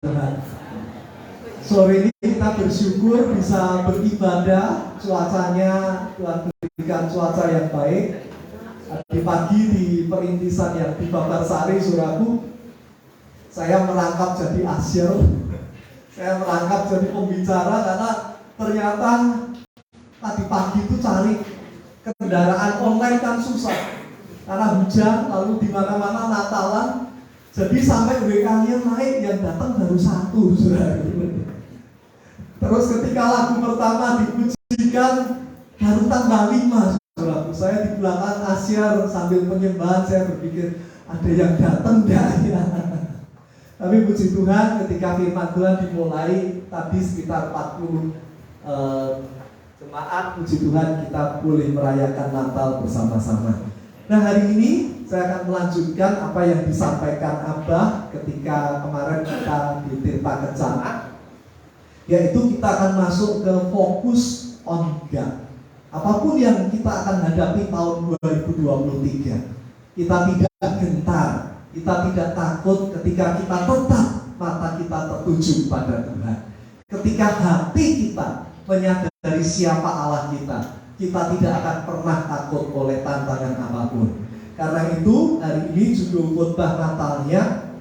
Tuhan. Sore ini kita bersyukur bisa beribadah, cuacanya Tuhan berikan cuaca yang baik. Di pagi di perintisan yang di Babarsari, Saudaraku, saya merangkap jadi asyir, saya merangkap jadi pembicara karena ternyata tadi pagi itu cari kendaraan online kan susah karena hujan, lalu di mana-mana Natalan. Jadi sampai WK-nya naik, yang datang baru satu, saudara. Terus ketika lagu pertama dipujikan, baru tambah 5, saudara. Saya di belakang asyar sambil penyembahan, saya berpikir ada yang datang enggak ya. Tapi puji Tuhan, ketika firman Tuhan dimulai tadi sekitar 40 jemaat, puji Tuhan kita boleh merayakan Natal bersama-sama. Nah, hari ini saya akan melanjutkan apa yang disampaikan Abah ketika kemarin kita di Tirta Kencana, yaitu kita akan masuk ke fokus on God. Apapun yang kita akan hadapi tahun 2023, kita tidak gentar, kita tidak takut ketika kita tetap mata kita tertuju pada Tuhan. Ketika hati kita menyadari siapa Allah kita tidak akan pernah takut oleh tantangan apapun. Karena itu hari ini judul khotbah Natalnya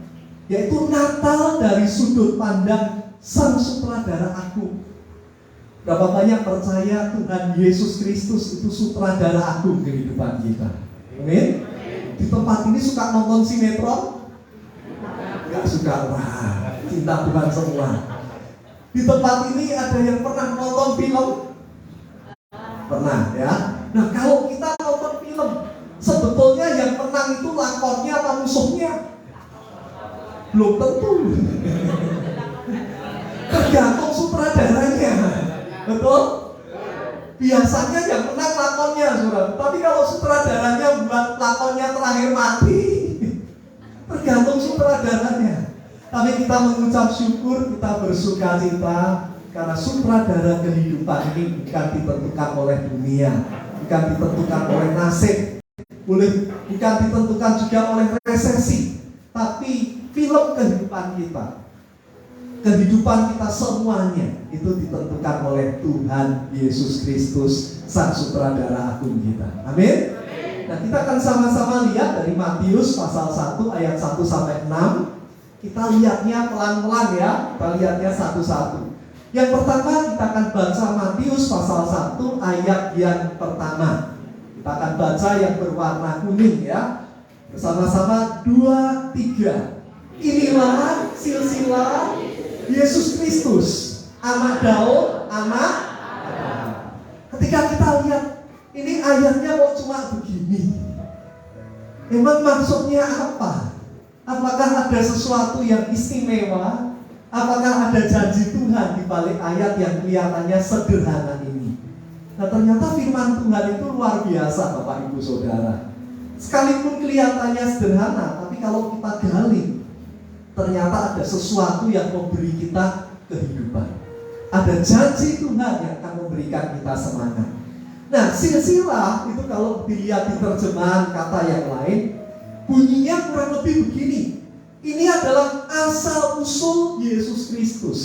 yaitu Natal dari sudut pandang Sang Sutradara Agung. Berapa banyak percaya Tuhan Yesus Kristus itu sutradara agung kehidupan kita? Amin. Di tempat ini suka nonton sinetron? Gak suka, wah, cinta Tuhan semua. Di tempat ini ada yang pernah nonton film? Pernah ya. Nah, kalau kita nonton film, sebetulnya yang menang itu lakonnya apa musuhnya? Belum tentu. Tergantung sutradaranya. Betul? Biasanya yang menang lakonnya, saudara. Tapi kalau sutradaranya buat lakonnya terakhir mati, tergantung sutradaranya. Tapi kita mengucap syukur, kita bersukacita karena sutradara kehidupan ini bukan ditentukan oleh dunia, bukan ditentukan oleh nasib, bukan ditentukan juga oleh resesi, tapi film kehidupan kita semuanya itu ditentukan oleh Tuhan Yesus Kristus, Sang Sutradara Agung kita. Amin. Nah, kita akan sama-sama lihat dari Matius pasal 1 ayat 1 sampai 6. Kita lihatnya pelan-pelan ya, kita lihatnya satu-satu. Yang pertama kita akan baca Matius pasal 1 ayat yang pertama. Kita akan baca yang berwarna kuning ya. Bersama-sama 2, 3. Inilah silsilah Yesus Kristus, anak Daud, anak Adam. Ketika kita lihat ini ayatnya kok cuma begini, emang maksudnya apa? Apakah ada sesuatu yang istimewa? Apakah ada janji Tuhan di balik ayat yang kelihatannya sederhana ini? Nah, ternyata firman Tuhan itu luar biasa, Bapak Ibu Saudara. Sekalipun kelihatannya sederhana, tapi kalau kita gali, ternyata ada sesuatu yang memberi kita kehidupan. Ada janji Tuhan yang akan memberikan kita semangat. Nah, silsilah itu kalau dilihat di terjemahan kata yang lain, bunyinya kurang lebih begini. Ini adalah asal-usul Yesus Kristus.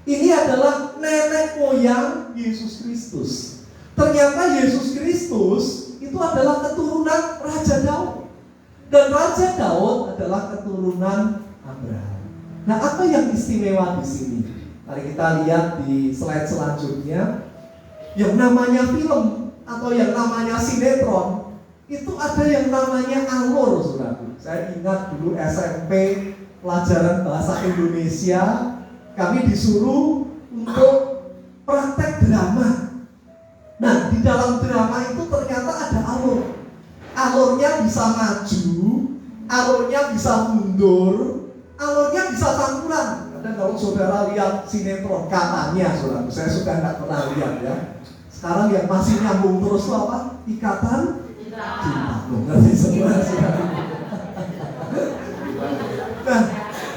Ini adalah nenek moyang Yesus Kristus. Ternyata Yesus Kristus itu adalah keturunan Raja Daud. Dan Raja Daud adalah keturunan Abraham. Nah, apa yang istimewa di sini? Mari kita lihat di slide selanjutnya. Yang namanya film atau yang namanya sinetron, itu ada yang namanya alur, saudaraku. Saya ingat dulu SMP pelajaran bahasa Indonesia, kami disuruh untuk praktek drama. Nah, di dalam drama itu ternyata ada alur. Alurnya bisa maju, alurnya bisa mundur, alurnya bisa campuran. Kadang kalau saudara lihat sinetron, katanya saudara, saya sudah nggak pernah lihat ya. Sekarang yang masih nyambung terus itu apa? Ikatan cinta. Ngerti semua saudara. Nah,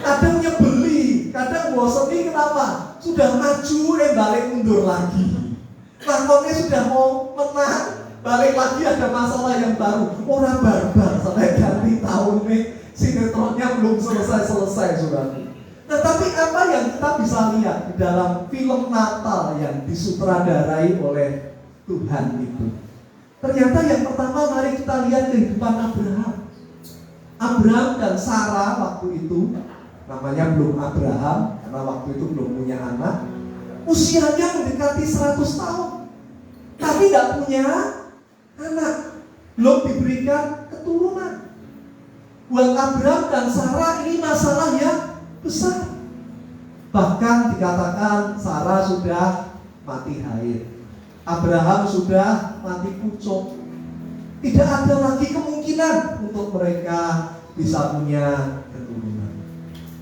kadang nyebeli, kadang bosen. Kenapa? Sudah maju, balik mundur lagi. Lakonnya sudah mau menang, balik lagi ada masalah yang baru. Orang barbar sampai ganti tahun nih, sinetronnya belum selesai saudara. Tetapi apa yang kita bisa lihat di dalam film Natal yang disutradarai oleh Tuhan itu? Ternyata yang pertama, mari kita lihat kehidupan Abraham. Abraham dan Sarah waktu itu, namanya belum Abraham karena waktu itu belum punya anak, usianya mendekati 100 tahun, tapi tidak punya anak, belum diberikan keturunan. Buat Abraham dan Sarah ini masalah yang besar. Bahkan dikatakan Sarah sudah mati haid, Abraham sudah mati pucuk. Tidak ada lagi kemungkinan untuk mereka bisa punya keturunan.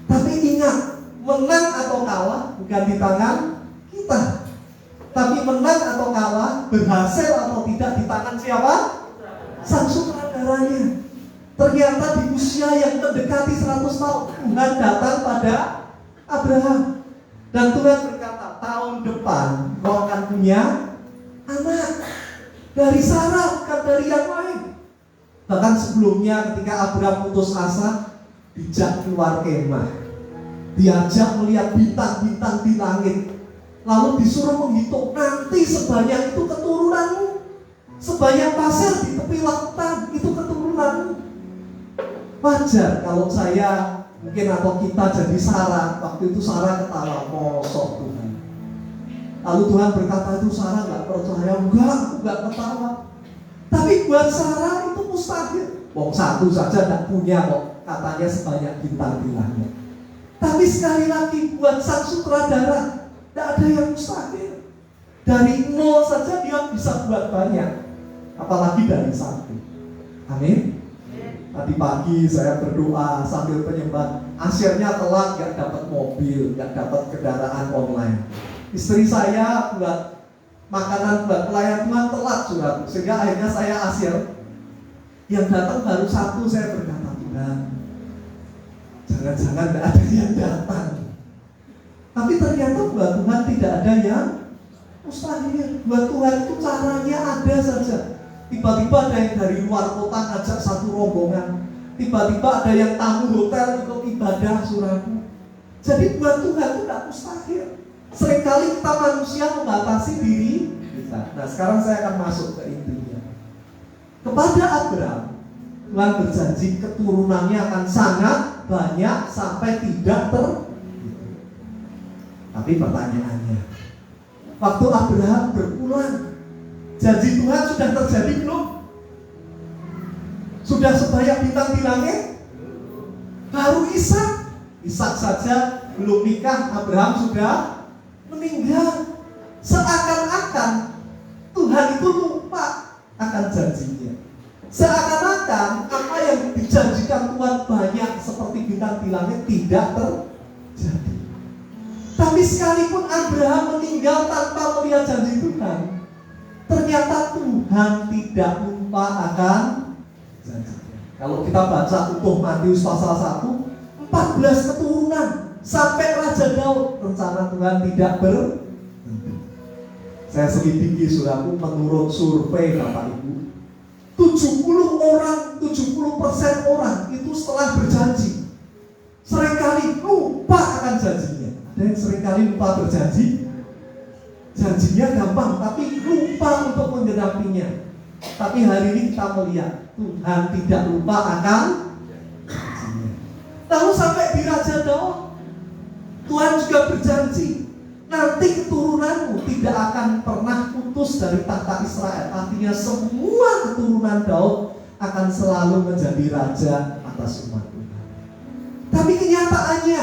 Tapi ingat, menang atau kalah bukan di tangan kita, tapi menang atau kalah, berhasil atau tidak di tangan siapa? Sang sutradaranya. Ternyata di usia yang mendekati 100 tahun, Tuhan datang pada Abraham. Dan Tuhan berkata, tahun depan kau akan punya anak. Dari Sarah, bukan dari yang lain. Bahkan sebelumnya ketika Abraham putus asa, dijak keluar kemah, diajak melihat bintang-bintang di langit, lalu disuruh menghitung, nanti sebanyak itu keturunanmu, sebanyak pasir di tepi lautan, itu keturunanmu. Wajar kalau saya mungkin atau kita jadi Sarah. Waktu itu Sarah ketawa, mosok Tuhan. Lalu Tuhan berkata, itu Sarah gak percaya. Enggak, aku gak ketawa. Tapi buat Sarah itu mustahil. Wong satu saja gak punya kok, katanya sebanyak bintang di langit. Tapi sekali lagi buat sang sutradara, gak ada yang mustahil. Dari nol saja dia bisa buat banyak, apalagi dari satu. Amin. Tadi pagi saya berdoa sambil penyembah, akhirnya telat, gak dapat mobil, gak dapat kendaraan online. Istri saya buat makanan buat pelayan Tuhan telat juga, sehingga akhirnya saya asyir. Yang datang baru satu. Saya berkata, Tuhan, jangan-jangan gak ada yang datang. Tapi ternyata buat Tuhan tidak ada yang mustahil. Buat Tuhan itu caranya ada saja. Tiba-tiba ada yang dari luar kota ngajak satu rombongan, tiba-tiba ada yang tamu hotel ikut ibadah suraku. Jadi buat Tuhan itu tidak mustahil. Seringkali kita manusia membatasi diri kita. Nah sekarang saya akan masuk ke intinya. Kepada Abraham, Tuhan berjanji keturunannya akan sangat banyak sampai tidak terhitung. Tapi pertanyaannya, waktu Abraham berpulang, janji Tuhan sudah terjadi belum? Sudah sebanyak bintang di langit? Baru Ishak saja belum nikah, Abraham sudah meninggal. Seakan-akan Tuhan itu lupa akan janjinya. Seakan-akan apa yang dijanjikan Tuhan banyak seperti bintang di langit tidak terjadi. Tapi sekalipun Abraham meninggal tanpa melihat janji Tuhan, ternyata Tuhan tidak lupa akan janjinya. Kalau kita baca utuh Matius pasal 1, 14 keturunan sampai Raja Daud, rencana Tuhan tidak berhenti. Saya selidiki saudaraku, menurut survei Bapak Ibu, 70% orang itu setelah berjanji seringkali lupa akan janjinya. Ada yang seringkali lupa berjanji, janjinya gampang tapi lupa untuk menggenapinya. Tapi hari ini kita melihat Tuhan tidak lupa akan janjinya. Lalu sampai di Raja Daud, Tuhan juga berjanji, nanti keturunanmu tidak akan pernah putus dari tahta Israel. Artinya semua keturunan Daud akan selalu menjadi raja atas umat Tuhan. Tapi kenyataannya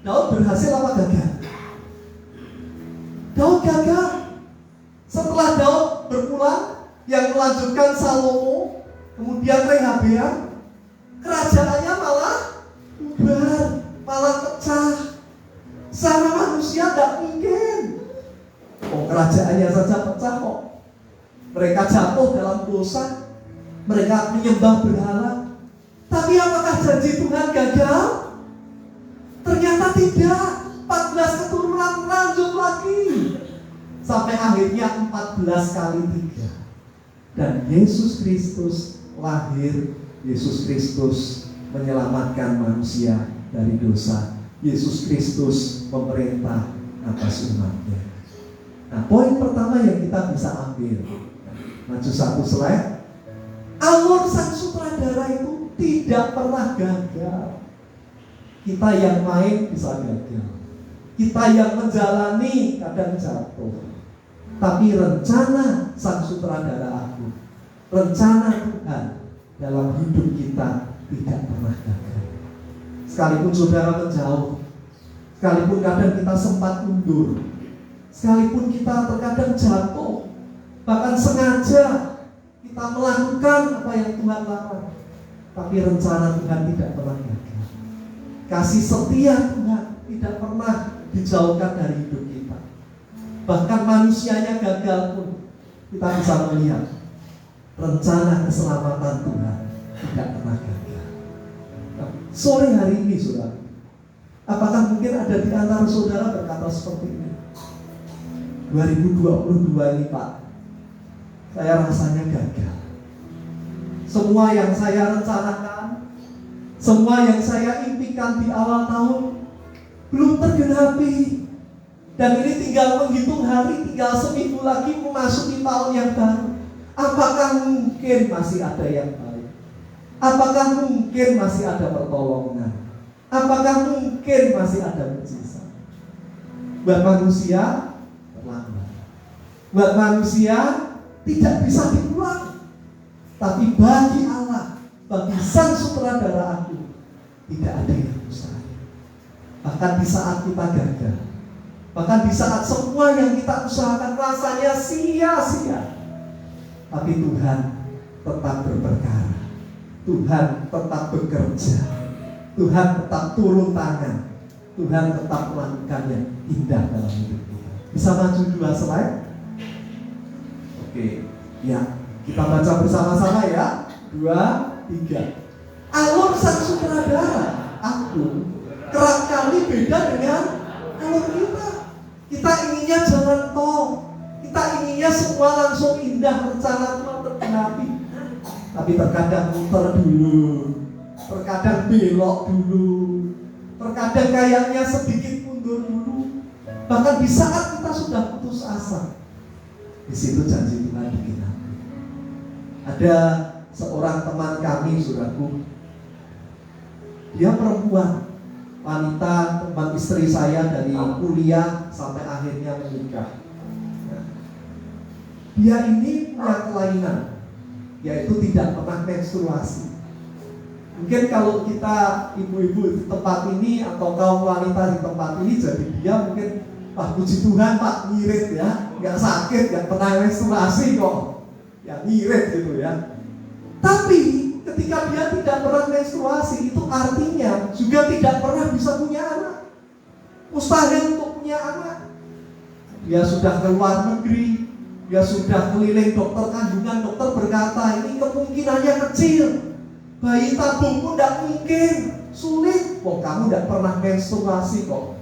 Daud berhasil apa gagal? Daud gagal. Setelah Daud berpulang, yang melanjutkan Salomo, kemudian Rehabeam, kerajaannya malah bubar, malah pecah. Secara manusia tidak mungkin. Kerajaannya saja pecah kok. Mereka jatuh dalam dosa, mereka menyembah berhala. Tapi apakah janji Tuhan gagal? Ternyata tidak. 14 keturunan lanjut lagi sampai akhirnya 14 kali 3. Dan Yesus Kristus lahir. Yesus Kristus menyelamatkan manusia dari dosa Yesus Kristus memerintah atas umatnya. Nah, poin pertama yang kita bisa ambil, maju satu slide. Alur sang sutradara itu tidak pernah gagal. Kita yang main bisa gagal, kita yang menjalani kadang jatuh. Tapi rencana sang sutradara agung, rencana Tuhan dalam hidup kita tidak pernah gagal. Sekalipun saudara menjauh, sekalipun kadang kita sempat mundur, sekalipun kita terkadang jatuh, bahkan sengaja kita melakukan apa yang Tuhan larang, tapi rencana Tuhan tidak pernah gagal. Kasih setia Tuhan tidak pernah dijauhkan dari hidup kita. Bahkan manusianya gagal pun kita bisa melihat rencana keselamatan Tuhan tidak pernah gagal. Nah, sore hari ini saudara, apakah mungkin ada di antara saudara berkata seperti ini? 2022 ini Pak, saya rasanya gagal. Semua yang saya rencanakan, semua yang saya impikan di awal tahun belum tergenapi. Dan ini tinggal menghitung hari, tinggal seminggu lagi memasuki tahun yang baru. Apakah mungkin masih ada yang baik? Apakah mungkin masih ada pertolongan? Apakah mungkin masih ada mujizat? Buat manusia terlambat. Buat manusia tidak bisa diulang. Tapi bagi Allah, bagi sang sutradara aku, tidak ada yang mustahil. Bahkan di saat kita gagal, bahkan di saat semua yang kita usahakan rasanya sia-sia, tapi Tuhan tetap berperkara, Tuhan tetap bekerja, Tuhan tetap turun tangan, Tuhan tetap melakukan yang indah dalam hidup kita. Bisa maju 2 slide? Oke, ya, kita baca bersama-sama ya. 2, 3. Alur sang sutradara aku kerap kali beda dengan alur kita. Kita inginnya jalan tol, kita inginnya semua langsung indah, rencana Tuhan tergenapi. Tapi terkadang muter dulu, terkadang belok dulu, terkadang kayaknya sedikit mundur dulu. Bahkan di saat kita sudah putus asa, di situ janji Tuhan digenapi. Ada seorang teman kami, saudaraku, dia perempuan, wanita, teman istri saya dari kuliah sampai akhirnya menikah. Dia ini punya kelainan, yaitu tidak pernah menstruasi. Mungkin kalau kita ibu-ibu di tempat ini atau kaum wanita di tempat ini, jadi dia mungkin, wah puji Tuhan Pak, ngirit ya, nggak sakit, nggak pernah menstruasi kok, ya ngirit gitu ya. Tapi ketika dia tidak pernah menstruasi, itu artinya juga tidak pernah bisa punya anak. Mustahil untuk punya anak. Dia sudah ke luar negeri, dia sudah keliling dokter kandungan, dokter berkata ini kemungkinannya kecil, bayi tabung pun tidak mungkin, sulit. Kok kamu tidak pernah menstruasi kok,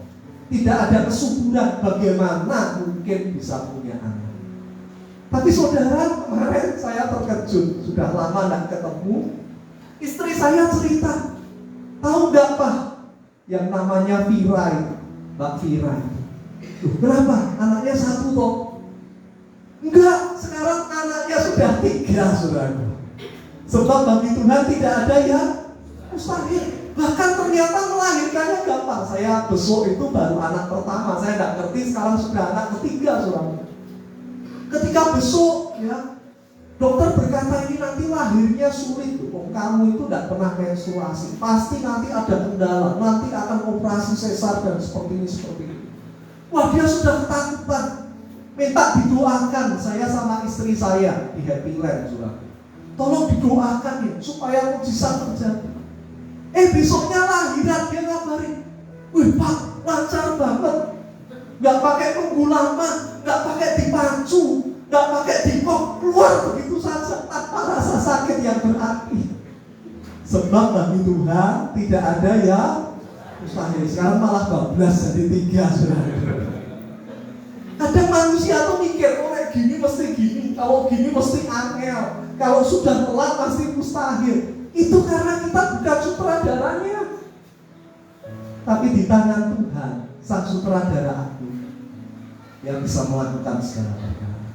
tidak ada kesuburan, bagaimana mungkin bisa punya anak? Tapi saudara, kemarin saya terkejut, sudah lama tidak ketemu. Istri saya cerita, tahu nggak Pak, yang namanya Vira itu, Mbak Vira itu. Loh, kenapa? Anaknya 1 kok? Enggak, sekarang anaknya sudah 3, saudara. Sebab bagi Tuhan tidak ada yang mustahil. Bahkan ternyata melahirkannya gampang. Saya besok itu baru anak pertama, saya tidak ngerti sekarang sudah anak ketiga, saudara. Ketika besok ya, dokter berkata ini nanti lahirnya sulit loh. Kamu itu tidak pernah menstruasi, pasti nanti ada kendala, nanti akan operasi sesar dan seperti ini. Wah, dia sudah ketakutan, minta didoakan. Saya sama istri saya di Happy Land, saudara. Tolong didoakan ya, supaya mujizat terjadi. Besoknya lahiran, dia ngabarin, wih Pak, lancar banget, nggak pakai nunggu lama, nggak pakai dipacu, nggak pakai dipok, keluar begitu saja tanpa rasa sakit yang berarti. Sebab bagi Tuhan tidak ada yang mustahil. Sekarang malah 12 jadi 3, saudara. Kadang manusia tuh mikir, oh kayak gini mesti gini, kalau gini mesti angel, kalau sudah telat pasti mustahil. Itu karena kita bukan sutradaranya. Tapi di tangan Tuhan, Sang Sutradara aku, yang bisa melakukan segala perkara.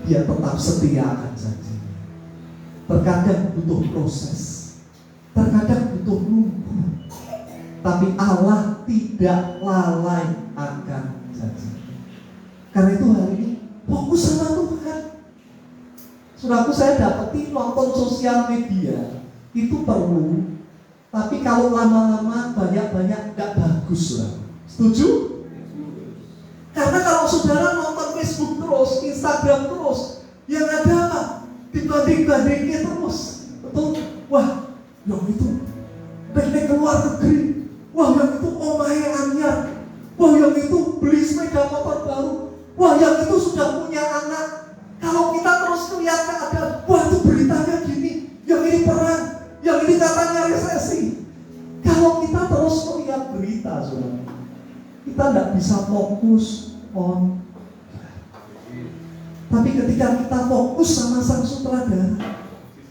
Dia tetap setia akan janjinya. Terkadang butuh proses, terkadang butuh nunggu, tapi Allah tidak lalai akan janjinya. Karena itu hari ini fokus sama Tuhan. Saudaraku, saya dapati nonton sosial media itu perlu, tapi kalau lama-lama banyak-banyak gak bagus, saudara. Setuju? Karena kalau saudara nonton Facebook terus, Instagram terus, yang ada apa? Dibanding-bandingin terus. Betul? Wah, yang itu teknik ke luar negeri. Wah, yang itu omahe anyar. Wah, yang itu beli sepeda motor baru. Wah, yang itu sudah punya anak. Kalau kita terus lihat keadaan, wah itu beritanya gini, yang ini perang, yang ini katanya resesi. Kalau kita terus melihat berita, saudara, kita tidak bisa fokus on. Tapi ketika kita fokus sama Sang Sutradara,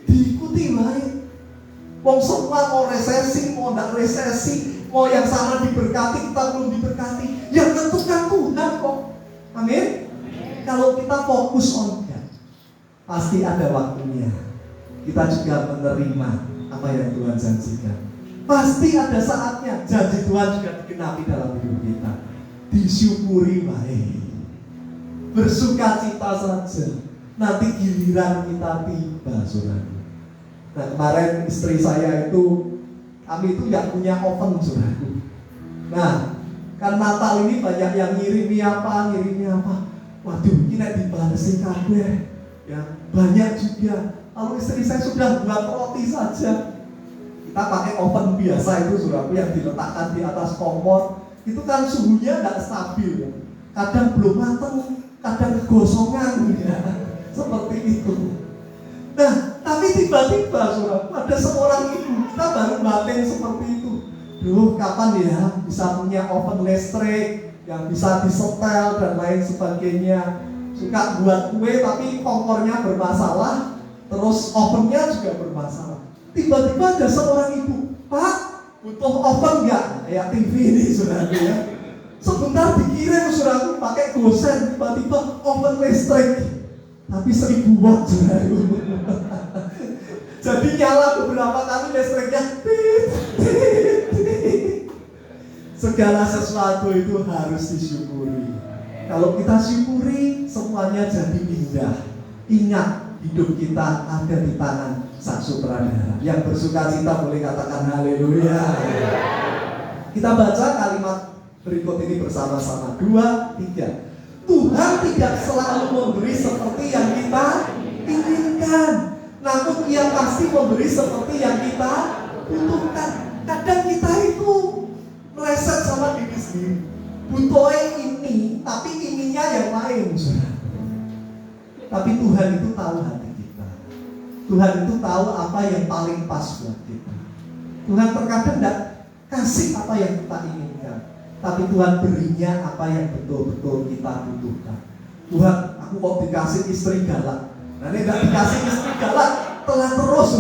diikuti baik. Wong semua mau resesi, mau tidak resesi, mau yang sana diberkati, kita belum diberkati. Yang tentukan Tuhan kok. Amin. Kalau kita fokus on God, pasti ada waktunya. Kita juga menerima apa yang Tuhan janjikan. Pasti ada saatnya janji Tuhan juga digenapi dalam hidup kita. Disyukuri baik, bersuka cita saja. Nanti giliran kita tiba, saudara. Nah, kemarin istri saya itu, kami itu nggak punya oven, saudara. Nah, kan Natal ini banyak yang ngirimi apa. Waduh, ini dibalesi kabeh. Ya, banyak juga. Lalu istri saya sudah buat roti saja. Kita pakai oven biasa itu, saudara, yang diletakkan di atas kompor. Itu kan suhunya nggak stabil, ya. Kadang belum matang, kadang kegosongan, ya. Seperti itu. Nah, tapi tiba-tiba, saudara, ada seorang ibu, kita baru batin seperti itu. Duh, kapan ya bisa punya oven listrik yang bisa disetel dan lain sebagainya. Suka buat kue tapi kompornya bermasalah, terus ovennya juga bermasalah. Tiba-tiba ada seorang ibu, Pak, butuh oven nggak? Kayak TV ini, saudara, ya. Sebentar dikirim, saudara, pakai gosen, tiba-tiba oven listrik, tapi 1000 watt, saudara. Jadi nyala beberapa kali listriknya. Segala sesuatu itu harus disyukuri. Kalau kita syukuri, semuanya jadi indah. Ingat, hidup kita ada di tangan Sang Sutradara. Yang bersuka cita boleh katakan haleluya. Kita baca kalimat berikut ini bersama-sama. 2, 3. Tuhan tidak selalu memberi seperti yang kita inginkan, namun Ia pasti memberi seperti yang kita butuhkan. Kadang kita itu meleset sama diri sendiri. Butuhnya ini, tapi inginnya yang lain, saudara. Tapi Tuhan itu tahu hati kita. Tuhan itu tahu apa yang paling pas buat kita. Tuhan terkadang tidak kasih apa yang kita inginkan, tapi Tuhan berinya apa yang betul-betul kita butuhkan. Tuhan, aku kok dikasih istri galak. Nah, ini tidak dikasih istri galak, telah terus.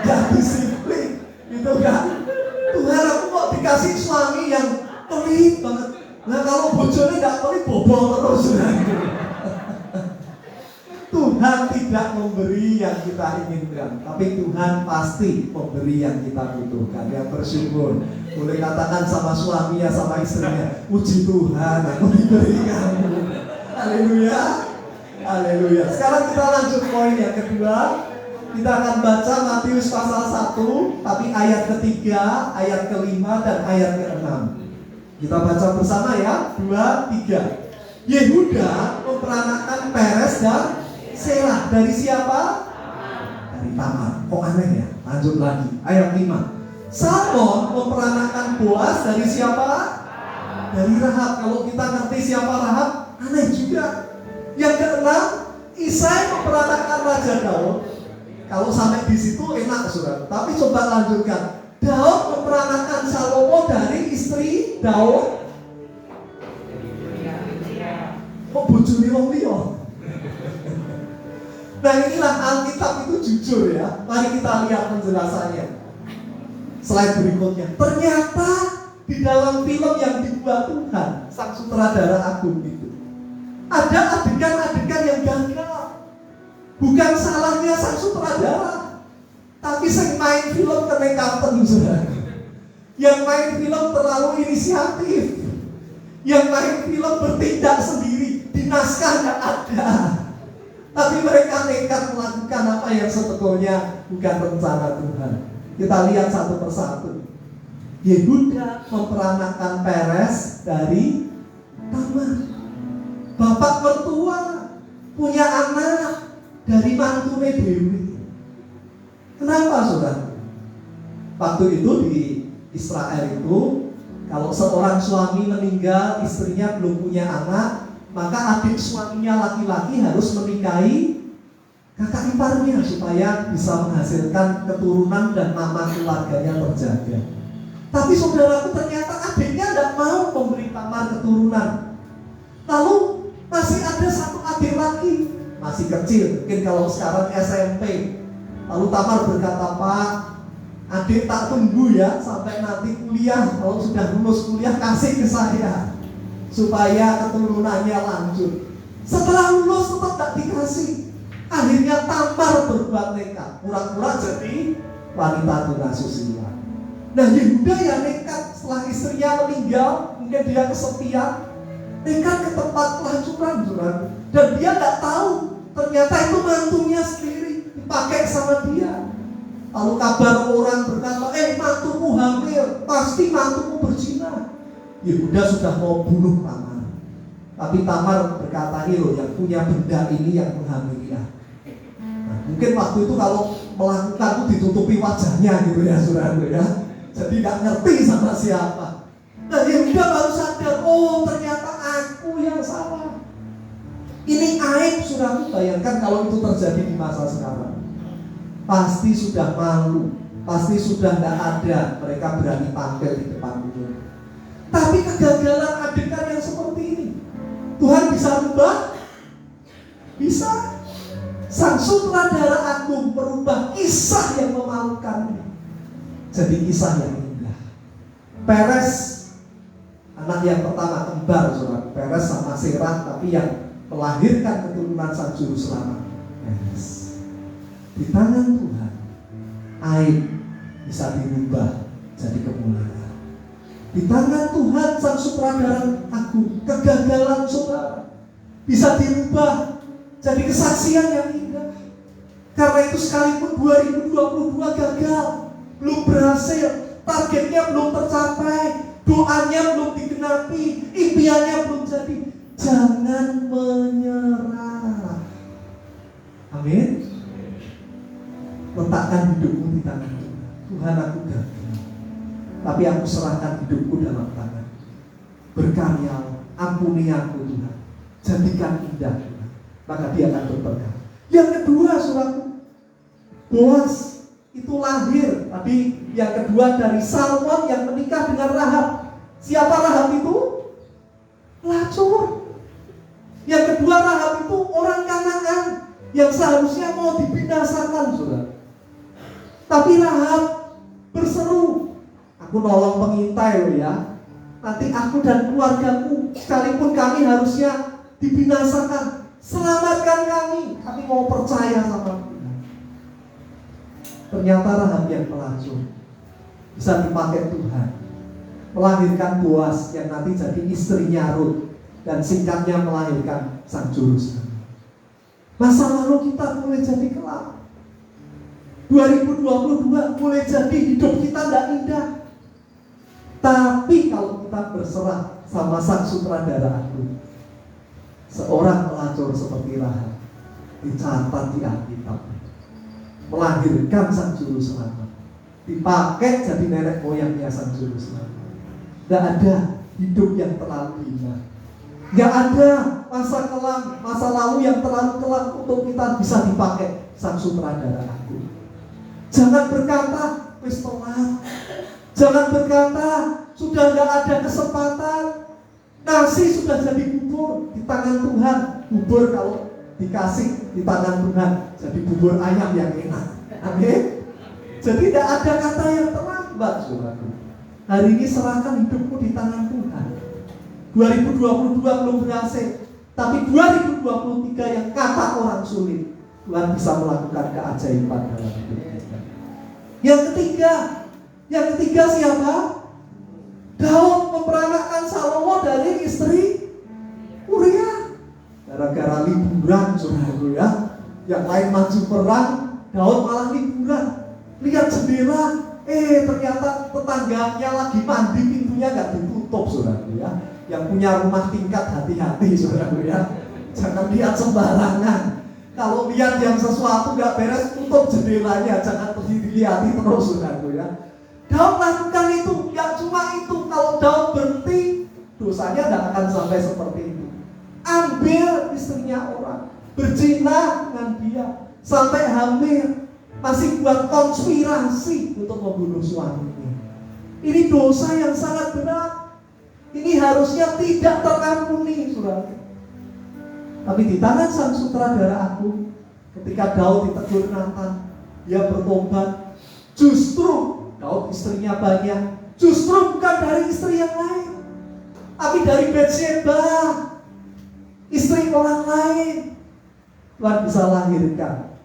Gak disiplin, gitu kan? Tuhan, aku kok dikasih suami yang pelit banget. Nah, kalau bojone tidak pelit, bobol terus. Tuhan tidak memberi yang kita inginkan, tapi Tuhan pasti memberi yang kita butuhkan. Yang bersyukur, boleh katakan sama suaminya, sama istrinya, puji Tuhan, aku diberi kamu. Haleluya, haleluya. Sekarang kita lanjut poin yang kedua. Kita akan baca Matius pasal 1, tapi ayat ketiga, ayat kelima, dan ayat ke-6. Kita baca bersama ya, 2, 3. Yehuda memperanakan Peres dan Serah. Dari siapa? Dari Tamar. Kok aneh ya? Lanjut lagi, ayat 5. Salmon memperanakan Boas. Dari siapa? Dari Rahab. Kalau kita ngerti siapa Rahab, aneh juga. Yang ke-6, Isai memperanakan Raja Daud. Kalau sampai di situ enak, saudara. Tapi coba lanjutkan. Daud memperanakan Salomo dari istri Daud. Kok bojone wong liya? Nah, inilah Alkitab itu jujur ya. Mari kita lihat penjelasannya. Slide berikutnya. Ternyata di dalam film yang dibuat Tuhan, sang sutradara agung itu, ada adegan-adegan yang gagal. Bukan salahnya sang sutradara, tapi yang main film kenekatan, saudara. Yang main film terlalu inisiatif. Yang main film bertindak sendiri, di naskah nggak ada. Tapi mereka nekat melakukan apa yang sebetulnya bukan rencana Tuhan. Kita lihat satu persatu. Yehuda memperanakan Peres dari Tamar. Bapak mertua punya anak dari mantune Dewi. Kenapa, saudara? Waktu itu di Israel itu, kalau seorang suami meninggal, istrinya belum punya anak, maka adik suaminya laki-laki harus menikahi kakak iparnya supaya bisa menghasilkan keturunan dan nama keluarganya terjaga. Tapi saudaraku, ternyata adiknya tidak mau memberi Tamar keturunan. Lalu masih ada satu adik lagi, masih kecil, mungkin kalau sekarang SMP. Lalu Tamar berkata, Pak, adik tak tunggu ya sampai nanti kuliah. Kalau sudah lulus kuliah kasih ke saya supaya keturunannya lanjut. Setelah lulus tetap tak dikasih. Akhirnya Tamar berbuat nekat, pura-pura jadi wanita tunasusila. Nah, Yehuda ya nekat setelah istrinya meninggal, mungkin dia kesepian, nekat ke tempat pelacuran, saudara. Dan dia nggak tahu ternyata itu mantunya sendiri dipakai sama dia. Lalu kabar orang berkata, mantumu hamil, pasti mantumu berzina. Yehuda sudah mau bunuh Tamar. Tapi Tamar berkata, ini loh yang punya benda ini yang menghamili aku. Nah, mungkin waktu itu kalau melakukan itu ditutupi wajahnya gitu ya, saudara ya. Jadi gak ngerti sama siapa. Nah, Yehuda baru sadar, oh ternyata aku yang salah. Ini aib, saudara. Bayangkan kalau itu terjadi di masa sekarang. Pasti sudah malu, pasti sudah tidak ada mereka berani tampil di depan umum. Tapi kegagalan adegan yang seperti ini, Tuhan bisa rubah? Bisa. Sang sutradara agung merubah kisah yang memalukan jadi kisah yang indah. Peres, anak yang pertama kembar, saudara. Peres sama Serah, tapi yang melahirkan keturunan sang juru selamat, Peres. Di tangan Tuhan, aib bisa dirubah jadi kemuliaan. Di tangan Tuhan, sang sutradara agung, kegagalan saudara bisa dirubah jadi kesaksian yang indah. Karena itu sekalipun 2022 gagal, belum berhasil, targetnya belum tercapai, doanya belum digenapi, impiannya belum jadi, jangan menyerah. Amin. Letakkan hidupmu di tangan Tuhan. Tuhan, aku gagal, tapi aku serahkan hidupku dalam tangan. Berkarya, ampuni aku Tuhan, jadikan indah Tuhan, maka dia akan berberkat. Yang kedua, saudaraku, Boas itu lahir. Tadi yang kedua dari Salmon yang menikah dengan Rahab. Siapa Rahab itu? Pelacur. Yang kedua, Rahab itu orang Kanaan yang seharusnya mau dibinasakan, saudara. Tapi Rahab berseru, aku nolong pengintai loh ya. Nanti aku dan keluargaku, sekalipun kami harusnya dibinasakan, selamatkan kami mau percaya sama Tuhan. Ternyata Rahab yang pelacur bisa dipakai Tuhan, melahirkan Boas yang nanti jadi istrinya Rut, dan singkatnya melahirkan sang juru selamat. Masa lalu kita mulai jadi kelam. 2022 mulai jadi hidup kita tidak indah. Tapi kalau kita berserah sama sang sutradara agung, seorang pelacur seperti Rahab dicatat di Alkitab, melahirkan sang juru selamat, dipakai jadi nenek moyangnya sang juru selamat. Tidak ada hidup yang terlalu hina, tidak ada masa kelam, masa lalu yang terlalu kelam untuk kita bisa dipakai sang sutradara agung. Jangan berkata wis telat, jangan berkata sudah tidak ada kesempatan. Nasi sudah jadi bubur di tangan Tuhan. Bubur kalau dikasih di tangan Tuhan jadi bubur ayam yang enak. Amin. Jadi tidak ada kata yang telat. lambat, saudaraku. Hari ini serahkan hidupmu di tangan Tuhan. 2022 belum berhasil, tapi 2023 yang kata orang sulit, Tuhan bisa melakukan keajaiban dalam hidup kita. Yang ketiga siapa? Daud memperanakkan Salomo dari istri Uria. Gara-gara liburan, saudaraku ya. Yang lain maju perang, Daud malah liburan. Lihat jendela, ternyata tetangganya lagi mandi, pintunya gak ditutup, saudaraku ya. Yang punya rumah tingkat hati-hati, saudaraku ya. Jangan lihat sembarangan. Kalau lihat yang sesuatu gak beres, tutup jendelanya, jangan dilihat terus, saudaraku ya. Daud lakukan itu, gak cuma itu. Kalau Daud berhenti, dosanya gak akan sampai seperti itu. Ambil istrinya orang, berzina dengan dia, sampai hamil, masih buat konspirasi untuk membunuh suaminya. Ini dosa yang sangat berat. Ini harusnya tidak terampuni, saudara. Tapi di tangan sang sutradara aku, ketika Daud ditegur Nathan, dia bertobat. Justru Daud istrinya banyak, justru bukan dari istri yang lain, tapi dari Betsheba, istri orang lain. Tuhan bisa lahirkan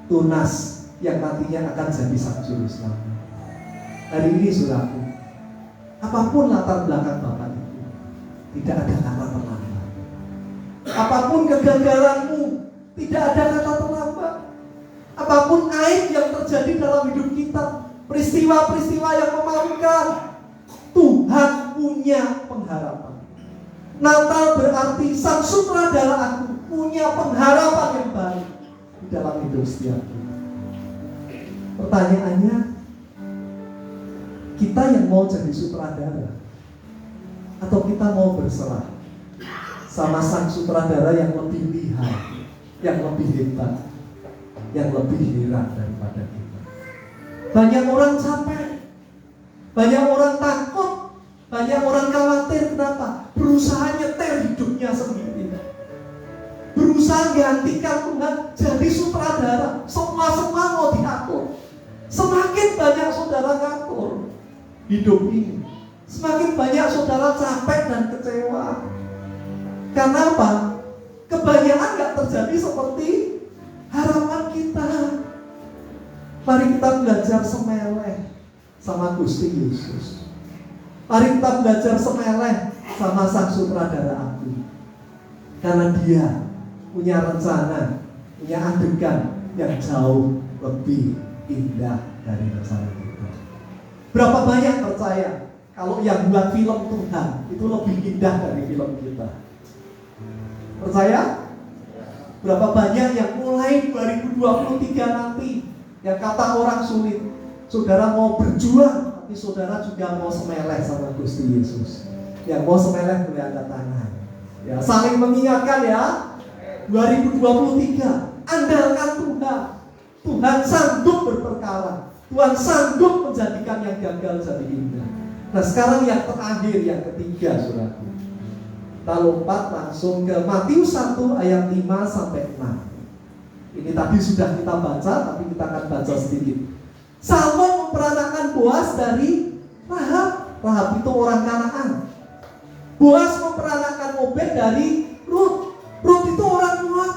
tunas yang nantinya akan jadi sang juru selamat. Hari ini saudaraku, apapun latar belakang Bapak itu, tidak ada kata terlambat. Apapun kegagalanmu, tidak ada kata terlambat. Apapun aib yang terjadi dalam hidup kita, peristiwa-peristiwa yang memalukan, Tuhan punya pengharapan. Natal berarti sang sutradara aku punya pengharapan yang baru di dalam hidup setiap kita. Pertanyaannya, kita yang mau jadi sutradara atau kita mau berserah sama sang sutradara yang lebih lihai, yang lebih hebat, yang lebih hebat daripada kita? Banyak orang capek, banyak orang takut, banyak orang khawatir. Kenapa? Berusaha nyetir hidupnya sendiri, berusaha gantikan Tuhan jadi sutradara. Semua mau diatur. Semakin banyak saudara ngatur hidup ini, semakin banyak saudara capek dan kecewa. Karena apa? Kebanyakan gak terjadi seperti harapan kita. Mari kita belajar semeleh sama Gusti Yesus. Mari kita belajar semeleh sama sang sutradara aku. Karena dia punya rencana, punya adegan yang jauh lebih indah dari rencana kita. Berapa banyak percaya kalau yang buat film Tuhan itu lebih indah dari film kita? Percaya? Berapa banyak yang mulai 2023 nanti yang kata orang sulit, saudara mau berjuang, tapi saudara juga mau semeleh sama Gusti Yesus. Yang mau semeleh boleh angkat tangan. Ya, saling mengingatkan ya. 2023, andalkan Tuhan. Tuhan sanggup berperkara. Tuhan sanggup menjadikan yang gagal jadi indah. Nah sekarang yang terakhir, yang ketiga, saudaraku. Kita lompat langsung ke Matius 1 ayat 5 sampai 6. Ini tadi sudah kita baca, tapi kita akan baca sedikit. Salmon memperanakkan Boas dari Rahab. Rahab itu orang Kanaan. Boas memperanakkan Obed dari Rut. Rut itu orang Moab.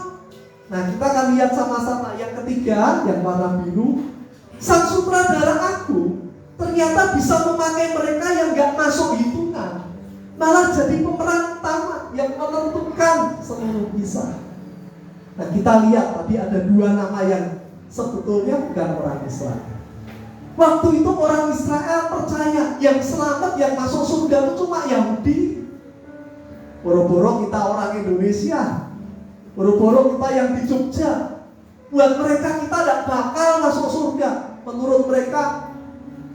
Nah kita akan lihat sama-sama yang ketiga, yang warna biru. Sang sutradara aku ternyata bisa memakai mereka yang gak masuk hitungan, malah jadi pemeran utama yang menentukan seluruh kisah. Nah kita lihat tadi ada dua nama yang sebetulnya bukan orang Israel. Waktu itu orang Israel percaya yang selamat, yang masuk surga itu cuma Yahudi. Boro-boro kita orang Indonesia, boro-boro kita yang di Jogja. Buat mereka kita tidak bakal masuk surga. Menurut mereka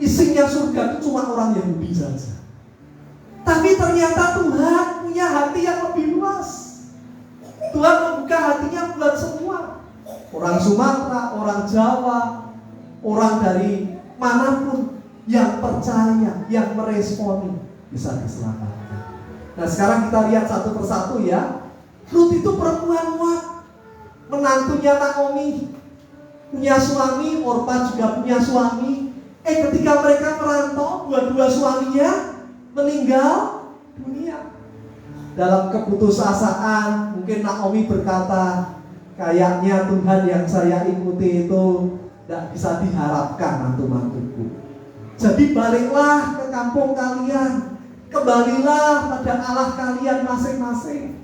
isinya surga itu cuma orang Yahudi saja. Tapi ternyata Tuhan punya hati yang lebih luas. Tuhan membuka hatinya buat semua. Orang Sumatera, orang Jawa, orang dari manapun yang percaya, yang meresponi bisa diselamatkan. Nah sekarang kita lihat satu persatu ya. Rut itu perempuan Moab, menantunya Naomi, punya suami. Orpa juga punya suami. Ketika mereka merantau, dua-dua suaminya meninggal dunia. Dalam keputusasaan, mungkin Naomi berkata, kayaknya Tuhan yang saya ikuti itu tidak bisa diharapkan mantu-mantuku. Jadi baliklah ke kampung kalian, kembalilah pada Allah kalian masing-masing.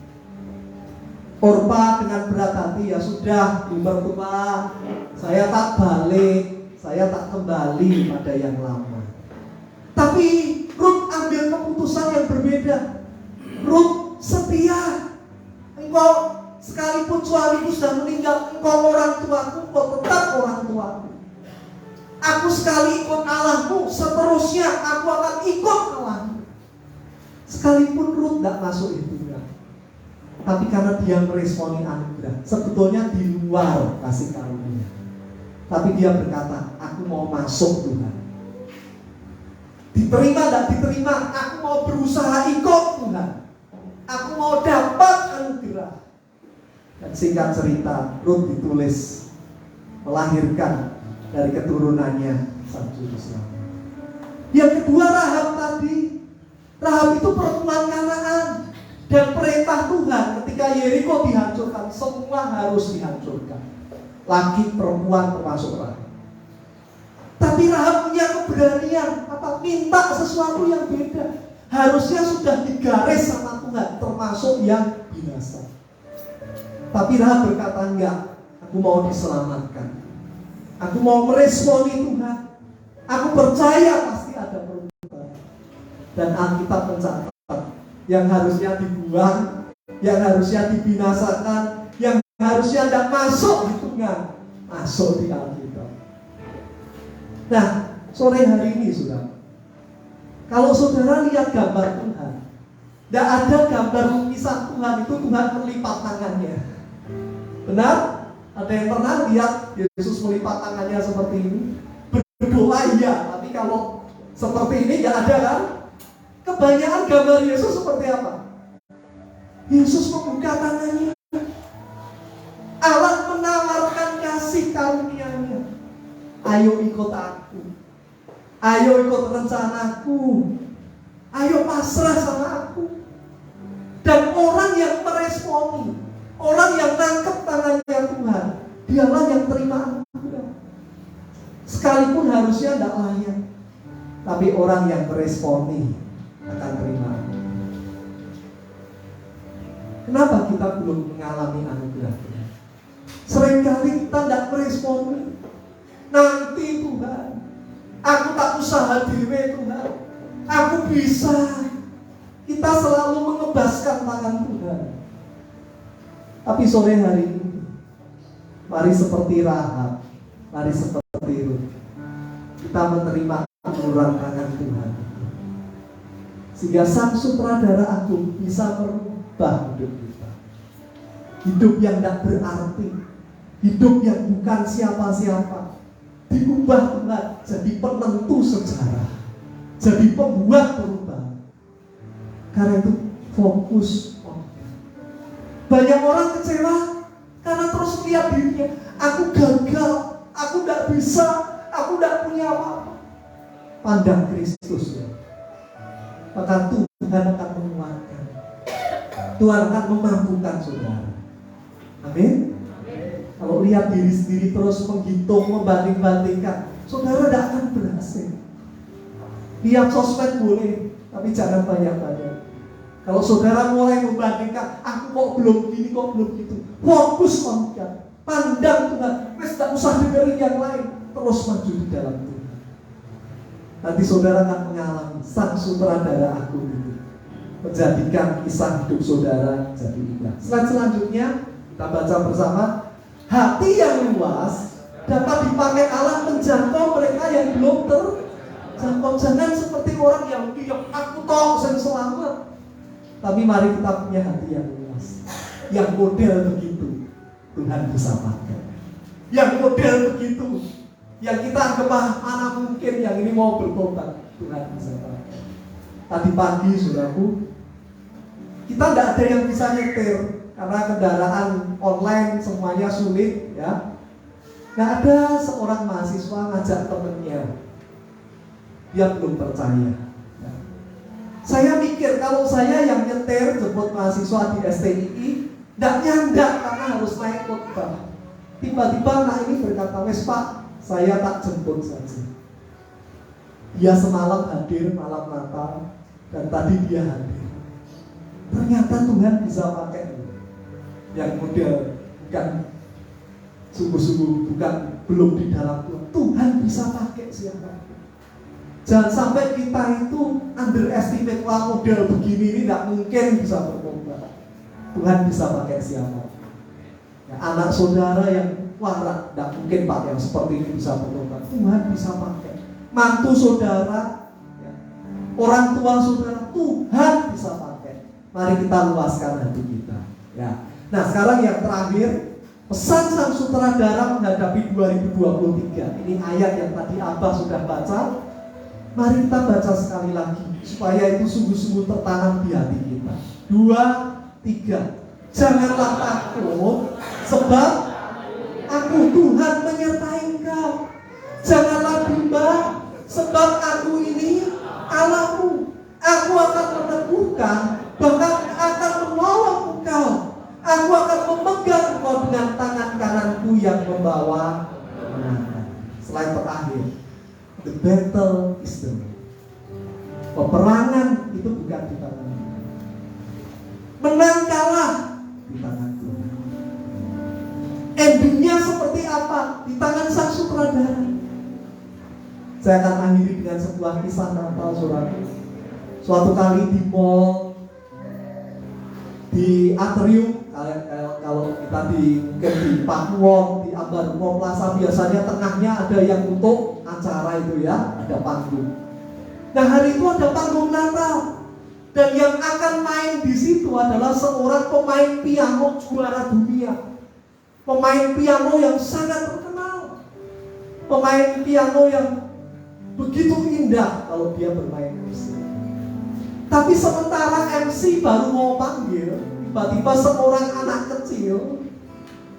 Orpa dengan berat hati, ya sudah, Ibu mertua, saya tak balik, saya tak kembali pada yang lama. Tapi Ruth ambil keputusan yang berbeda. Ruth setia. Engkau sekalipun suamiku sudah meninggal, engkau orang tuaku, engkau tetap orang tuaku. Aku sekali ikut Allahmu, seterusnya aku akan ikut Allahmu. Sekalipun Ruth tidak masuk itu, tapi karena dia meresponi anugerah, sebetulnya di luar kasih karunia, tapi dia berkata, aku mau masuk Tuhan. Diterima tidak diterima, aku mau berusaha ikut Tuhan. Aku mau dapat anugerah. Dan singkat cerita, Ruth ditulis melahirkan dari keturunannya sang juru selamat. Yang kedua, Rahab tadi. Rahab itu perempuan Kanaan. Dan perintah Tuhan ketika Yeriko dihancurkan, semua harus dihancurkan. Laki, perempuan, termasuk Rahab. Tapi Rahab punya keberanian, minta sesuatu yang beda. Harusnya sudah digaris sama Tuhan, termasuk yang binasa. Tapi Rahab berkata, enggak, aku mau diselamatkan. Aku mau meresponi Tuhan. Aku percaya pasti ada perubahan. Dan Alkitab mencatat, yang harusnya dibuang, yang harusnya dibinasakan, yang harusnya tidak masuk di Tuhan, masuk di Alkitab. Nah, sore hari ini saudara, kalau saudara lihat gambar Tuhan, tidak ada gambar lukisan Tuhan itu Tuhan melipat tangannya. Benar? Ada yang pernah lihat Yesus melipat tangannya seperti ini? Berdoa iya, tapi kalau seperti ini tidak ada kan? Kebanyakan gambar Yesus seperti apa? Yesus membuka tangannya. Allah menawarkan kasih karunia-Nya. Ayo ikut aku. Ayo ikut rencanaku. Ayo pasrah sama aku. Dan orang yang meresponi, orang yang nangkep tangannya Tuhan, dialah yang terima anugerah. Sekalipun harusnya tidak layak, tapi orang yang meresponi akan terima. Kenapa kita belum mengalami anugerah Tuhan? Seringkali kita tidak meresponi. Nanti Tuhan, aku tak usaha dewe Tuhan, aku bisa. Kita selalu mengebaskan tangan Tuhan. Tapi sore hari ini, mari seperti Rahab, mari seperti Ruth, kita menerima uluran tangan Tuhan, sehingga Sang Sutradara Agung bisa merubah hidup kita. Hidup yang tidak berarti, hidup yang bukan siapa-siapa, diubah Tuhan jadi penentu sejarah, jadi pembuat perubahan. Karena itu fokus. Banyak orang kecewa karena terus lihat dirinya, aku gagal, aku tidak bisa, aku tidak punya apa-apa. Pandang Kristus ya. Maka Tuhan akan menguatkan, Tuhan akan memampukan saudara. Amin. Kalau lihat diri sendiri terus menghitung, membanding-bandingkan, saudara tidak akan berhasil. Lihat sosmed boleh, tapi jangan banyak-banyak. Kalau saudara mulai membandingkan, aku kok belum gini, kok belum gitu, fokus Tuhan, pandang Tuhan, wes tak usah dengerin yang lain, terus maju di dalam Tuhan. Nanti saudara akan mengalami Sang Sutradara Agung itu menjadikan kisah hidup saudara jadi indah. Selanjutnya kita baca bersama. Hati yang luas dapat dipakai Allah menjangkau mereka yang belum terjangkau. Jangan seperti orang Yahudi yang aku toh yang selamat. Tapi mari kita punya hati yang luas, yang model begitu Tuhan bisa pakai. Yang model begitu, yang kita anggap mana mungkin yang ini mau bertobat, Tuhan bisa pakai. Tadi pagi saudaraku, kita tidak ada yang bisa nyetir karena kendaraan online semuanya sulit ya. Nggak ada seorang mahasiswa ngajak temennya, dia belum percaya. Saya mikir kalau saya yang nyetir jemput mahasiswa di STII, tidak nyandak karena harus naik khotbah. Tiba-tiba anak ini berkata, "Wes Pak, saya tak jemput saja." Dia semalam hadir malam Natal dan tadi dia hadir. Ternyata Tuhan bisa pakai yang model bukan sungguh-sungguh, bukan belum di dalam Tuhan. Tuhan bisa pakai siapa? Jangan sampai kita itu underestimate, wah model begini ini tidak mungkin bisa bertobat. Tuhan bisa pakai siapa? Ya, anak saudara yang warak, tidak mungkin Pak yang seperti ini bisa bertobat. Tuhan bisa pakai. Mantu saudara, ya, orang tua saudara, Tuhan bisa pakai. Mari kita luaskan hati kita. Ya. Nah sekarang yang terakhir, pesan sang sutradara menghadapi 2023. Ini ayat yang tadi Abah sudah baca. Mari kita baca sekali lagi supaya itu sungguh-sungguh tertanam di hati kita. 2, 3. Janganlah takut, sebab aku Tuhan menyertai engkau. Janganlah bimbang, sebab aku ini Allahmu. Aku akan meneguhkan, bahkan akan menolong engkau. Aku akan memegang engkau dengan tangan kananku yang membawa kemenangan. Slide terakhir. The battle is the Lord. Peperangan itu bukan di tangan kita. Menang kalah di tangan Tuhan. Endingnya seperti apa? Di tangan sang sutradara. Saya akan akhiri dengan sebuah kisah Natal, saudara. Suatu kali di mall, di atrium, kalau kita mungkin di Pakuwon, di Ambarukmo Plaza, biasanya tengahnya ada yang untuk acara itu ya, ada panggung. Nah hari itu ada panggung Natal, dan yang akan main di situ adalah seorang pemain piano juara dunia, pemain piano yang sangat terkenal, pemain piano yang begitu indah kalau dia bermain musik. Tapi sementara MC baru mau panggil, tiba-tiba seorang anak kecil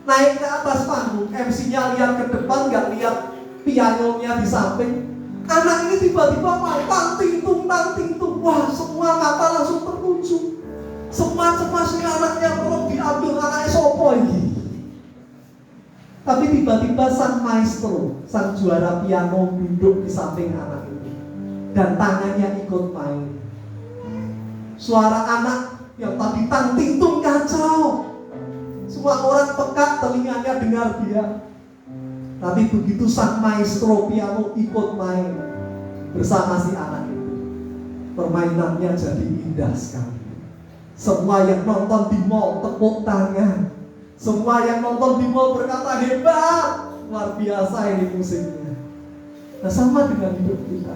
naik ke atas panggung. MC-nya lihat ke depan, gak lihat pianonya di samping. Anak ini tiba-tiba main tang ting-tung. Wah, semua mata langsung tertuju. Semua cemasnya anaknya, tolong diambil anaknya sopo ini. Tapi tiba-tiba sang maestro, sang juara piano duduk di samping anak itu, dan tangannya ikut main. Suara anak yang tadi tang ting-tung kacau. Semua orang peka telinganya dengar dia. Tapi begitu sang maestro piano ikut main bersama si anak itu, permainannya jadi indah sekali. Semua yang nonton di mall tepuk tangan. Semua yang nonton di mall berkata, hebat, luar biasa ini musiknya. Nah sama dengan hidup kita.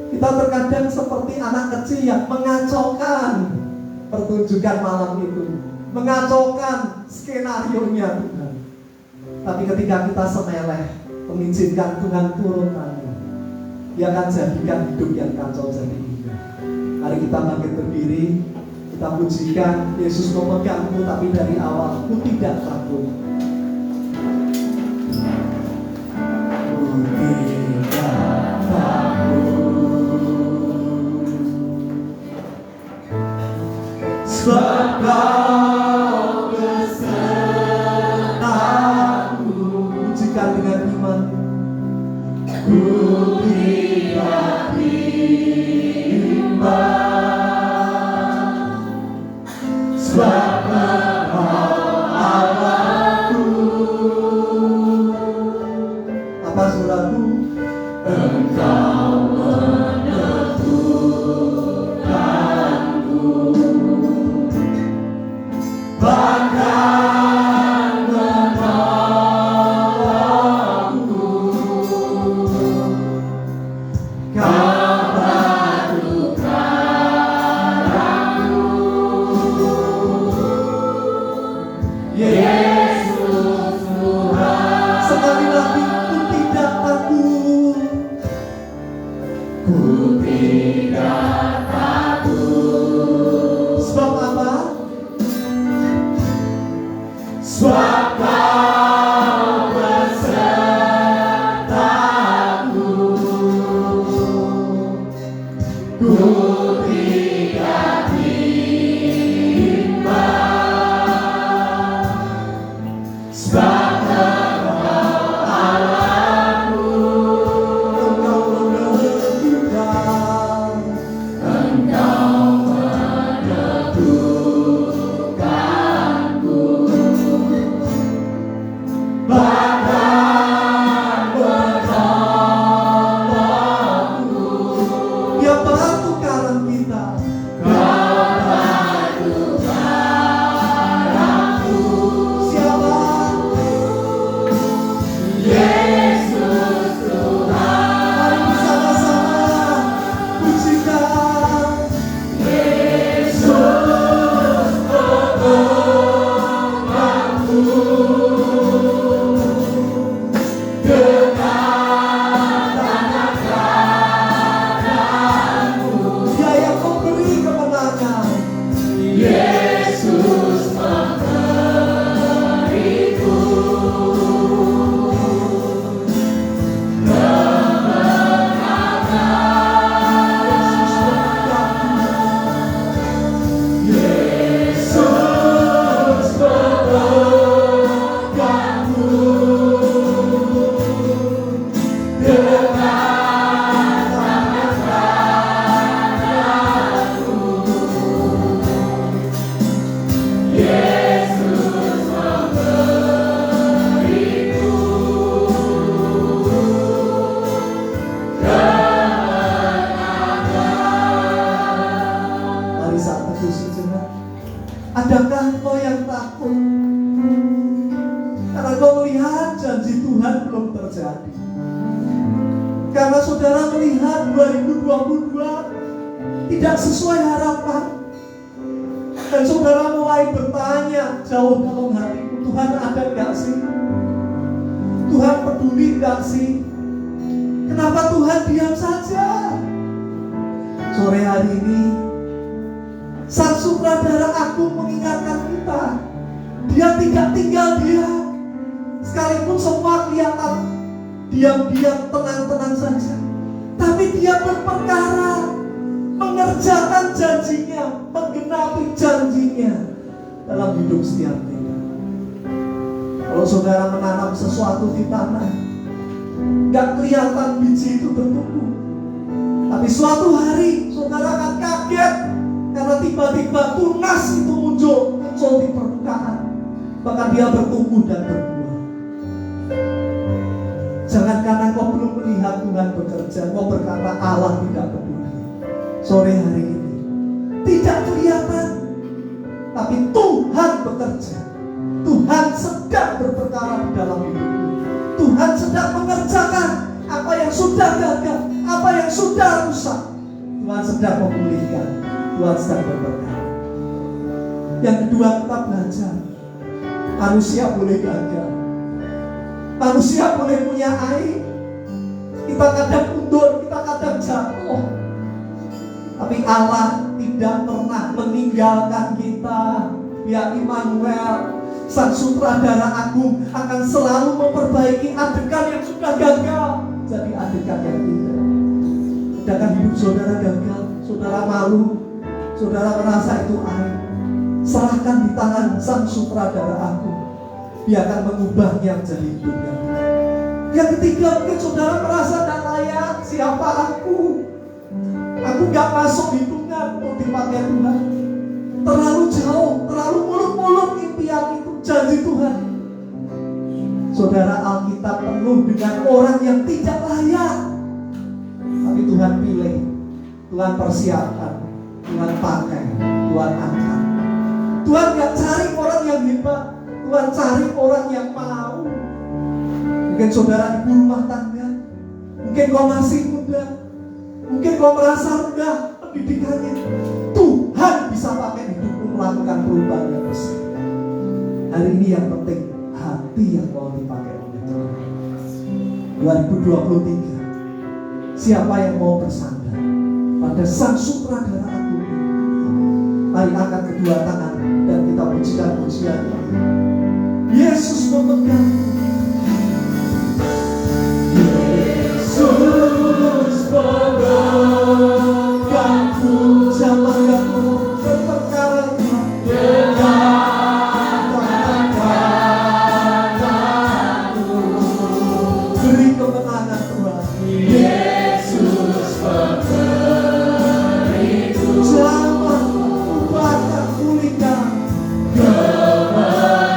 Kita terkadang seperti anak kecil yang mengacaukan pertunjukan malam itu, mengacaukan skenario-nya Tuhan. Tapi ketika kita seneleh mengizinkan Tuhan turun tangan, Dia akan jadikan hidup yang kacau jadi indah. Mari kita bangkit berdiri, kita pujikan Yesus memegangmu, tapi dari awal ku tidak takut. Sebab kau besertaku. Pujikan dengan iman. Ku tidak bimbang, sebab Engkau Allahku. Apa saudaraku? Engkau meneguhkanku, bahkan menolongku. Kau batu karangku, sejenak? Adakah engkau yang takut? Karena engkau melihat janji Tuhan belum terjadi. Karena saudara melihat 2022 tidak sesuai harapan. Dan saudara mulai bertanya jauh dalam hatimu, Tuhan ada gak sih? Tuhan peduli gak sih? Kenapa Tuhan diam saja? Sore hari ini Sang Sutradara Agung mengingatkan kita, Dia tidak tinggal diam. Sekalipun semua kelihatan diam-diam, tenang-tenang saja, tapi Dia berperkara, mengerjakan janjinya, menggenapi janjinya dalam hidup setiap kita. Kalau saudara menanam sesuatu di tanah, gak kelihatan biji itu bertumbuh, tapi suatu hari saudara akan kaget karena tiba-tiba tunas itu muncul di permukaan, bahkan dia bertumbuh dan berbuah. Jangan karena kau belum melihat Tuhan bekerja, kau berkata Allah tidak peduli. Sore hari ini tidak kelihatan, tapi Tuhan bekerja. Tuhan sedang berperkara di dalam hidupmu. Tuhan sedang mengerjakan apa yang sudah gagal, apa yang sudah rusak. Tuhan sedang memulihkan, Tuhan sedang berperkara. Yang kedua, kita belajar. Manusia boleh gagal, manusia boleh punya aib. Kita kadang mundur, kita kadang jatuh, tapi Allah tidak pernah meninggalkan kita. Ya Immanuel, Sang Sutradara Agung akan selalu memperbaiki adegan yang sudah gagal jadi adegan yang indah. Sedangkan hidup saudara gagal, saudara malu, saudara merasa itu aib, serahkan di tangan Sang Sutradara Agung. Dia akan mengubahnya menjadi hidup yang baik. Yang ketiga, mungkin saudara merasa tidak layak. Siapa aku? Aku gak masuk hitungan untuk dipakai Tuhan. Terlalu jauh, terlalu muluk-muluk impian itu, janji Tuhan. Saudara, Alkitab penuh dengan orang yang tidak layak, tapi Tuhan pilih, Tuhan persiapkan, Tuhan pakai, Tuhan angkat. Tuhan gak cari orang yang hebat, Tuhan cari orang yang mau. Mungkin saudara ibu rumah tangga, mungkin kau masih muda, mungkin kau merasa rendah pendidikannya. Tuhan bisa pakai hidupmu melakukan perubahan yang besar. Hari ini yang penting hati yang mau dipakai oleh Tuhan. 2023, siapa yang mau bersandar pada Sang Sutradara Agung? Mari angkat kedua tangan dan kita pujikan pujian. Yesus memegang, Yesus memegangku, jalanku berperkara dengan tanganku, beri kemenangan Tuhan. Yesus memberiku zaman ubahkan pulihkan kemenangan.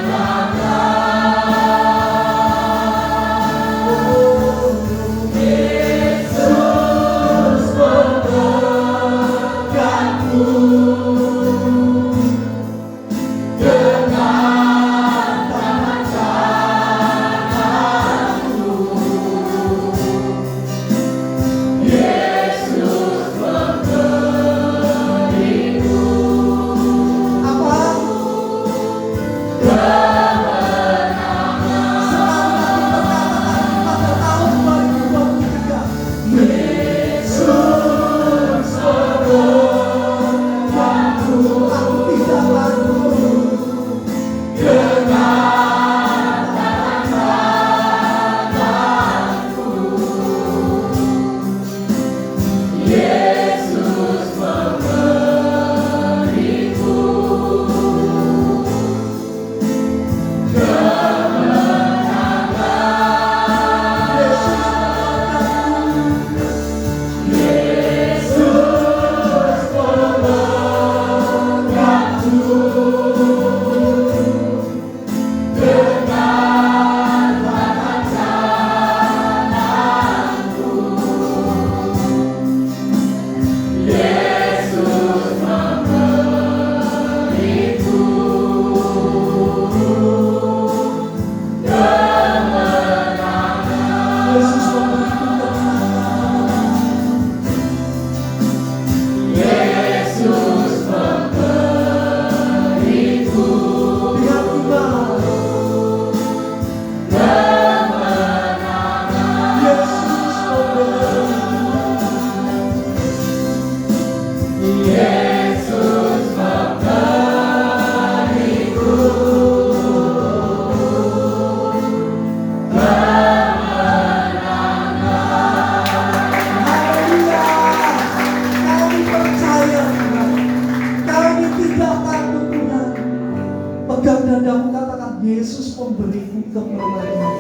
dadamu, katakan Yesus memberiku kemenangan.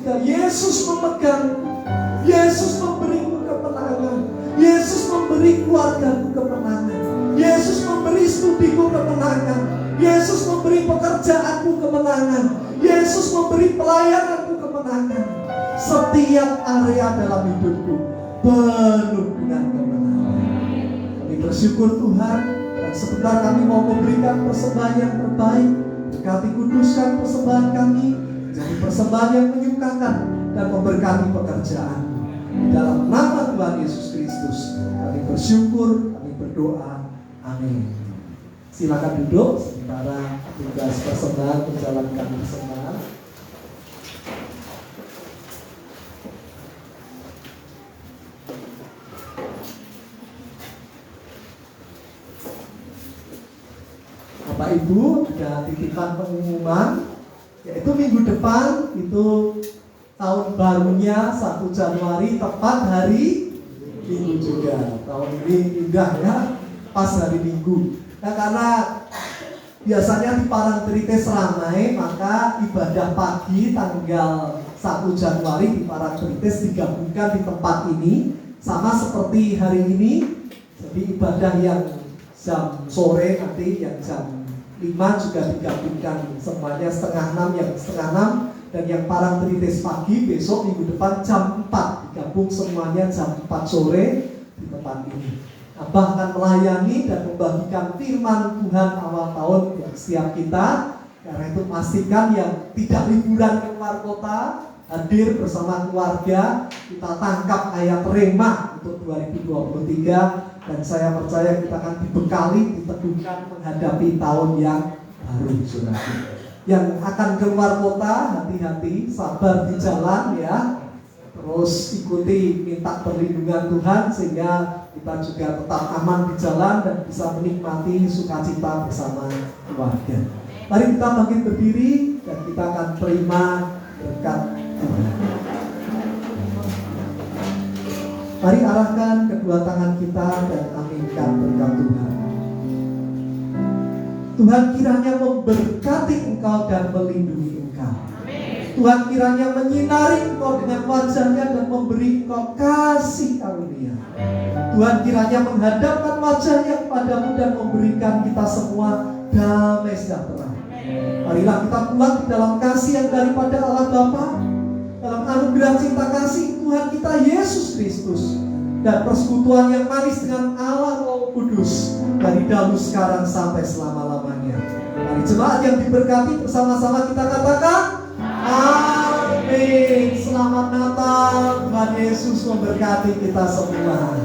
2023 Yesus memegangku, Yesus memberiku kemenangan, Yesus memberi keluargaku kemenangan, Yesus memberi studiku kemenangan, Yesus memberi pekerjaanku kemenangan, Yesus memberi pelayananku kemenangan. Setiap area dalam hidupku penuh dengan kemenangan. Kami bersyukur Tuhan, dan sebentar kami mau memberikan persembahan yang terbaik. Berkati kuduskan persembahan kami, jadi persembahan yang menyukakan dan memberkati pekerjaan. Dalam nama Tuhan Yesus Kristus kami bersyukur, kami berdoa. Amin. Silakan duduk sementara tugas persembahan menjalankan persembahan. Bapak Ibu, ada titipan pengumuman, yaitu minggu depan itu tahun barunya 1 Januari tepat hari Minggu juga. Tahun ini indah ya, pas hari Minggu. Nah, karena biasanya di Parangtritis ramai, maka ibadah pagi tanggal 1 Januari di Parangtritis digabungkan di tempat ini, sama seperti hari ini. Jadi ibadah yang jam sore nanti, yang jam 5 juga digabungkan semuanya setengah 6, yang setengah 6, dan yang Parangtritis pagi besok minggu depan jam 4 digabung semuanya jam 4 sore di tempat ini. Abah akan melayani dan membagikan firman Tuhan awal tahun untuk setiap kita. Karena itu pastikan yang tidak liburan ke luar kota hadir bersama keluarga. Kita tangkap ayat rema untuk 2023. Dan saya percaya kita akan dibekali, diteguhkan menghadapi tahun yang baru, saudara. Yang akan keluar kota, hati-hati, sabar di jalan ya. Terus ikuti, minta perlindungan Tuhan sehingga kita juga tetap aman di jalan dan bisa menikmati sukacita bersama keluarga. Mari kita bangkit berdiri dan kita akan terima berkat Tuhan. Mari arahkan kedua tangan kita dan aminkan berkat Tuhan. Tuhan kiranya memberkati engkau dan melindungi engkau. Tuhan kiranya menyinari engkau dengan wajah-Nya dan memberi engkau kasih karunia. Tuhan kiranya menghadapkan wajah-Nya kepadamu dan memberikan kita semua damai sejahtera. Marilah kita pulang di dalam kasih yang daripada Allah Bapa, dalam anugerah cinta kasih Tuhan kita Yesus Kristus, dan persekutuan yang manis dengan Allah Roh Kudus dari dahulu sekarang sampai selama-lamanya. Mari jemaat yang diberkati bersama-sama kita katakan amin. Selamat Natal, Tuhan Yesus memberkati kita semua.